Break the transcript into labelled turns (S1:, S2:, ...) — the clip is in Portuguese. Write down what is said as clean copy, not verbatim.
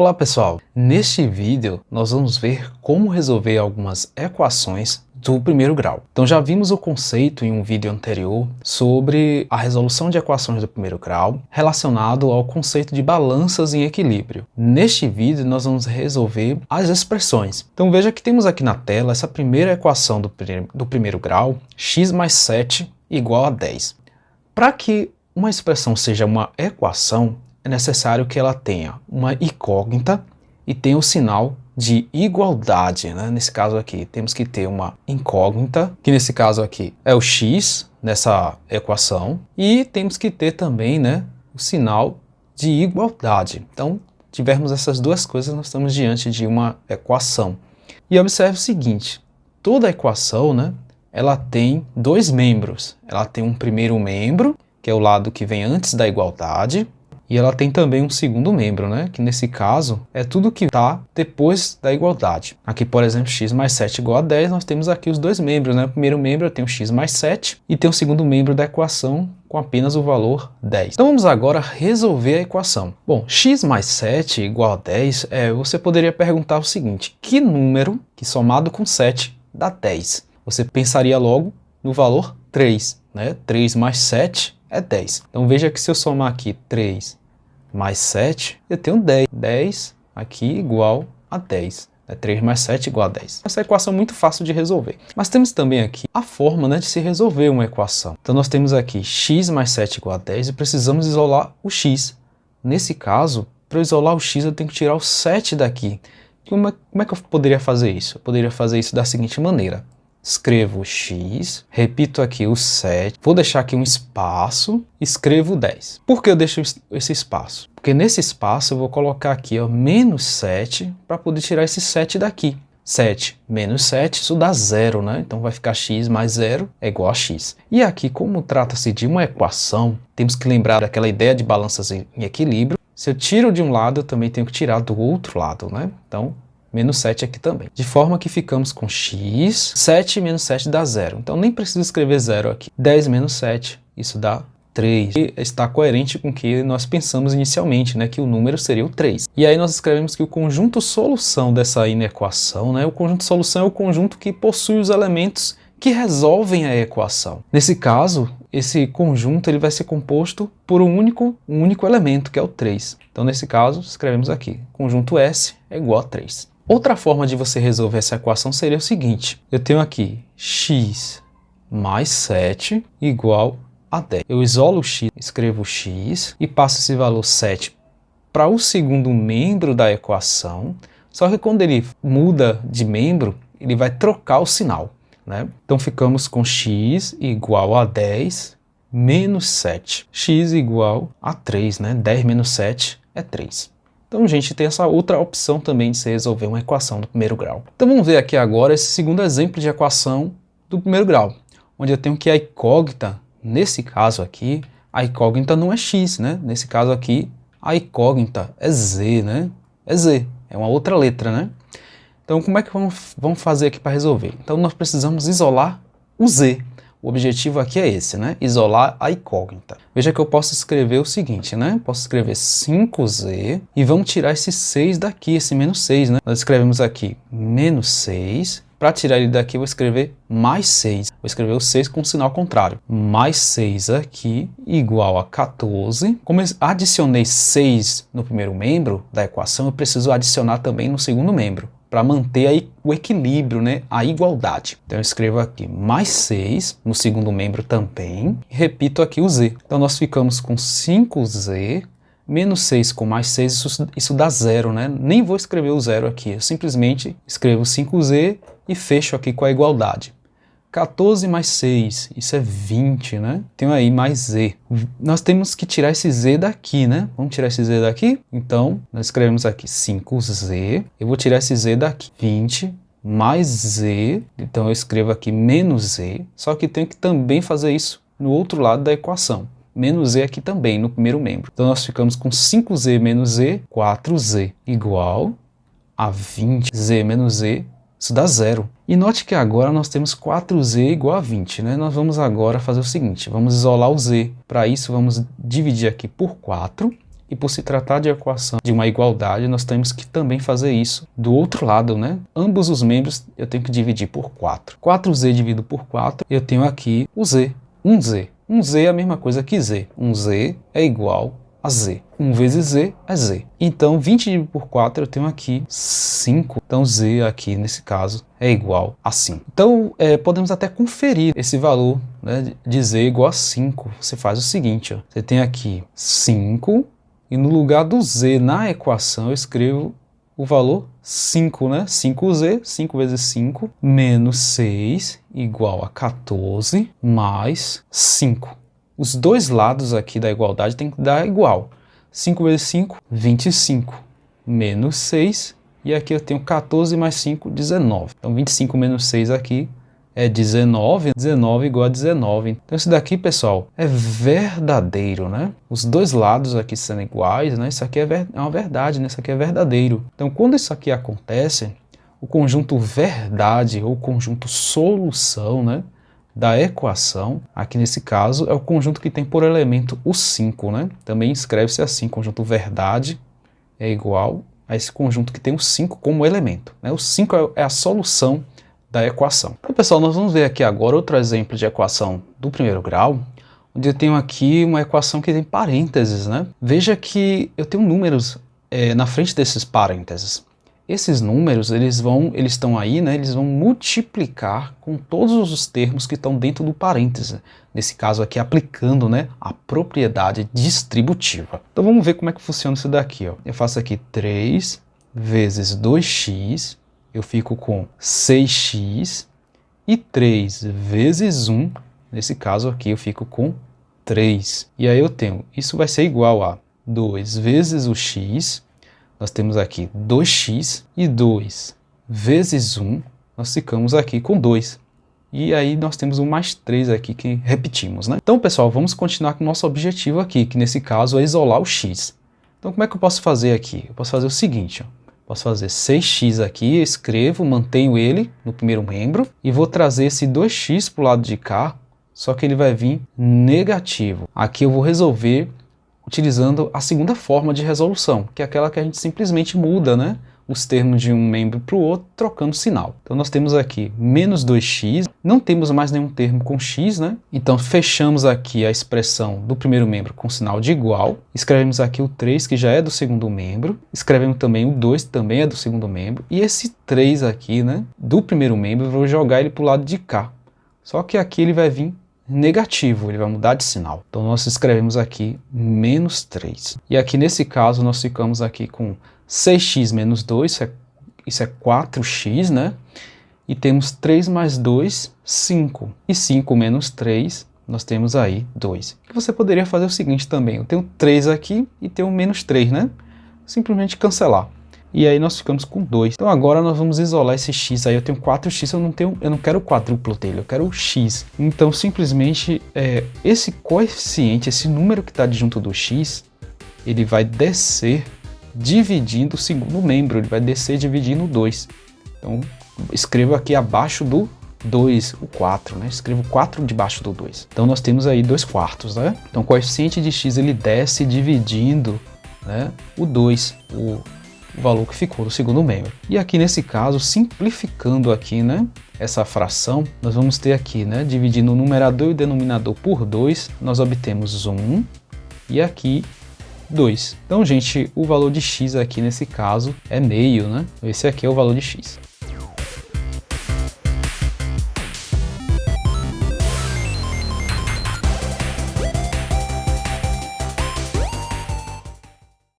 S1: Olá pessoal, neste vídeo nós vamos ver como resolver algumas equações do primeiro grau. Então já vimos o conceito em um vídeo anterior sobre a resolução de equações do primeiro grau relacionado ao conceito de balanças em equilíbrio. Neste vídeo nós vamos resolver as expressões. Então veja que temos aqui na tela essa primeira equação do primeiro grau, x mais 7 igual a 10. Para que uma expressão seja uma equação, é necessário que ela tenha uma incógnita e tenha o sinal de igualdade, né? Nesse caso aqui, temos que ter uma incógnita, que nesse caso aqui é o x nessa equação, e temos que ter também, né, o sinal de igualdade. Então, tivermos essas duas coisas, nós estamos diante de uma equação. E observe o seguinte, toda equação, né, ela tem dois membros. Ela tem um primeiro membro, que é o lado que vem antes da igualdade, e ela tem também um segundo membro, né? Que nesse caso é tudo que está depois da igualdade. Aqui, por exemplo, x mais 7 igual a 10, nós temos aqui os dois membros, né? O primeiro membro tem o x mais 7 e tem o segundo membro da equação com apenas o valor 10. Então vamos agora resolver a equação. Bom, x mais 7 igual a 10, você poderia perguntar o seguinte, que número que somado com 7 dá 10? Você pensaria logo no valor 3, né? 3 mais 7 é 10. Então veja que se eu somar aqui 3 mais 7, eu tenho 10. 10 aqui igual a 10. 3 mais 7 igual a 10. Essa equação é muito fácil de resolver. Mas temos também aqui a forma, né, de se resolver uma equação. Então nós temos aqui x mais 7 igual a 10 e precisamos isolar o x. Nesse caso, para eu isolar o x, eu tenho que tirar o 7 daqui. Como é que eu poderia fazer isso? Eu poderia fazer isso da seguinte maneira. Escrevo x, repito aqui o 7, vou deixar aqui um espaço, escrevo 10. Por que eu deixo esse espaço? Porque nesse espaço eu vou colocar aqui ó, menos 7 para poder tirar esse 7 daqui. 7 menos 7, isso dá 0, né? Então vai ficar x mais 0 é igual a x. E aqui, como trata-se de uma equação, temos que lembrar daquela ideia de balanças em equilíbrio. Se eu tiro de um lado, eu também tenho que tirar do outro lado, né? Então, menos 7 aqui também. De forma que ficamos com x, 7 menos 7 dá 0. Então nem preciso escrever 0 aqui. 10 menos 7, isso dá 3. E está coerente com o que nós pensamos inicialmente, né, que o número seria o 3. E aí nós escrevemos que o conjunto solução dessa inequação, né, o conjunto solução é o conjunto que possui os elementos que resolvem a equação. Nesse caso, esse conjunto ele vai ser composto por um único elemento, que é o 3. Então nesse caso, escrevemos aqui, conjunto S é igual a 3. Outra forma de você resolver essa equação seria o seguinte, eu tenho aqui x mais 7 igual a 10. Eu isolo o x, escrevo x e passo esse valor 7 para o segundo membro da equação, só que quando ele muda de membro, ele vai trocar o sinal, né? Então ficamos com x igual a 10 menos 7. X igual a 3, né? 10 menos 7 é 3. Então, gente, tem essa outra opção também de se resolver uma equação do primeiro grau. Então, vamos ver aqui agora esse segundo exemplo de equação do primeiro grau, onde eu tenho que a incógnita, nesse caso aqui, a incógnita não é x, né? Nesse caso aqui, a incógnita é z, né? É z, é uma outra letra, né? Então, como é que vamos fazer aqui para resolver? Então, nós precisamos isolar o z. O objetivo aqui é esse, né? Isolar a incógnita. Veja que eu posso escrever o seguinte, né? Posso escrever 5z e vamos tirar esse 6 daqui, esse menos 6, né? Nós escrevemos aqui menos 6. Para tirar ele daqui, eu vou escrever mais 6. Vou escrever o 6 com o sinal contrário. Mais 6 aqui igual a 14. Como eu adicionei 6 no primeiro membro da equação, eu preciso adicionar também no segundo membro, para manter aí o equilíbrio, né, a igualdade. Então eu escrevo aqui mais 6, no segundo membro também, e repito aqui o z. Então nós ficamos com 5z, menos 6 com mais 6, isso dá 0, né? Nem vou escrever o 0 aqui, eu simplesmente escrevo 5z e fecho aqui com a igualdade. 14 mais 6, isso é 20, né? Tenho aí mais z. Nós temos que tirar esse z daqui, né? Vamos tirar esse z daqui? Então, nós escrevemos aqui 5z. Eu vou tirar esse z daqui. 20 mais z. Então, eu escrevo aqui menos z. Só que tenho que também fazer isso no outro lado da equação. Menos z aqui também, no primeiro membro. Então, nós ficamos com 5z menos z, 4z igual a 20z menos z. Isso dá 0. E note que agora nós temos 4z igual a 20, né? Nós vamos agora fazer o seguinte, vamos isolar o z. Para isso, vamos dividir aqui por 4 E por se tratar de equação de uma igualdade, nós temos que também fazer isso do outro lado, né? Ambos os membros eu tenho que dividir por 4. 4z dividido por 4, eu tenho aqui o z, 1z. 1z é a mesma coisa que z. 1z é igual a z. 1 vezes z é z. Então, 20 dividido por 4, eu tenho aqui 5. Então, z aqui, nesse caso, é igual a 5. Então, podemos até conferir esse valor, né, de z igual a 5. Você faz o seguinte, ó, você tem aqui 5, e no lugar do z na equação, eu escrevo o valor 5, né? 5z, 5 vezes 5, menos 6, igual a 14, mais 5. Os dois lados aqui da igualdade tem que dar igual. 5 vezes 5, 25, menos 6, e aqui eu tenho 14 mais 5, 19. Então 25 menos 6 aqui é 19, 19 igual a 19. Então isso daqui, pessoal, é verdadeiro, né? Os dois lados aqui sendo iguais, né? Isso aqui é uma verdade, né? Isso aqui é verdadeiro. Então quando isso aqui acontece, o conjunto verdade ou conjunto solução, né, da equação, aqui nesse caso, é o conjunto que tem por elemento o 5, né? Também escreve-se assim, conjunto verdade é igual a esse conjunto que tem o 5 como elemento, né? O 5 é a solução da equação. Então, pessoal, nós vamos ver aqui agora outro exemplo de equação do primeiro grau, onde eu tenho aqui uma equação que tem parênteses, né? Veja que eu tenho números na frente desses parênteses. Esses números, eles estão aí, né? Eles vão multiplicar com todos os termos que estão dentro do parêntese. Nesse caso aqui, aplicando, né, a propriedade distributiva. Então vamos ver como é que funciona isso daqui, ó. Eu faço aqui 3 vezes 2x, eu fico com 6x, e 3 vezes 1, nesse caso aqui eu fico com 3. E aí eu tenho, isso vai ser igual a 2 vezes o x, nós temos aqui 2x, e 2 vezes 1, nós ficamos aqui com 2. E aí nós temos um mais 3 aqui que repetimos, né? Então, pessoal, vamos continuar com o nosso objetivo aqui, que nesse caso é isolar o x. Então, como é que eu posso fazer aqui? Eu posso fazer o seguinte, ó. Posso fazer 6x aqui, escrevo, mantenho ele no primeiro membro, e vou trazer esse 2x para o lado de cá, só que ele vai vir negativo. Aqui eu vou resolver utilizando a segunda forma de resolução, que é aquela que a gente simplesmente muda, né, os termos de um membro para o outro, trocando sinal. Então nós temos aqui menos 2x, não temos mais nenhum termo com x, né? Então fechamos aqui a expressão do primeiro membro com sinal de igual, escrevemos aqui o 3, que já é do segundo membro, escrevemos também o 2, que também é do segundo membro, e esse 3 aqui, né, do primeiro membro, eu vou jogar ele para o lado de cá. Só que aqui ele vai vir negativo, ele vai mudar de sinal. Então nós escrevemos aqui menos 3. E aqui nesse caso nós ficamos aqui com 6x menos 2, isso é 4x, né? E temos 3 mais 2, 5. E 5 menos 3, nós temos aí 2. E você poderia fazer o seguinte também, eu tenho 3 aqui e tenho menos 3, né? Simplesmente cancelar. E aí nós ficamos com 2. Então agora nós vamos isolar esse x. Aí eu tenho 4x, eu não quero o quadruplo dele, eu quero o x. Então simplesmente esse coeficiente, esse número que está adjunto do x, ele vai descer dividindo o segundo membro, ele vai descer dividindo o 2. Então escrevo aqui abaixo do 2, o 4, né? Escrevo 4 debaixo do 2. Então nós temos aí 2 quartos, né? Então o coeficiente de x ele desce dividindo, né, o 2, o valor que ficou do segundo membro. E aqui nesse caso, simplificando aqui, né, essa fração, nós vamos ter aqui, né, dividindo o numerador e o denominador por 2, nós obtemos 1 e aqui 2. Então, gente, o valor de x aqui nesse caso é meio, né? Esse aqui é o valor de x.